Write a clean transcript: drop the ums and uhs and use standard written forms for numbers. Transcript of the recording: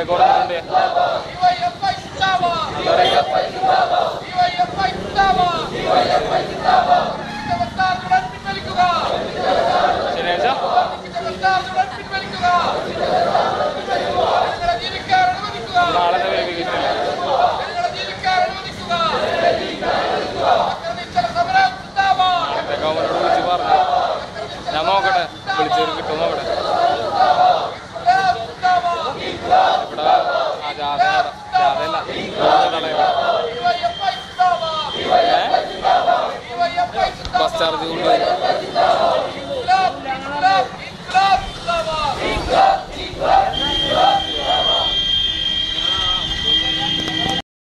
കുറഞ്ഞിട്ടുണ്ട്. ശനിയാഴ്ച നാളെ വേവിക്കുന്നില്ല. ഗവൺമെന്റോട് വിളിച്ച് പറഞ്ഞു. ഞാൻ നോക്കട്ടെ, വിളിച്ചവർ കിട്ടും നോക്കട്ടെ. ഇവിടെ ജാഥയല്ല ബസ് ചാർജ് കൊണ്ടുപോയി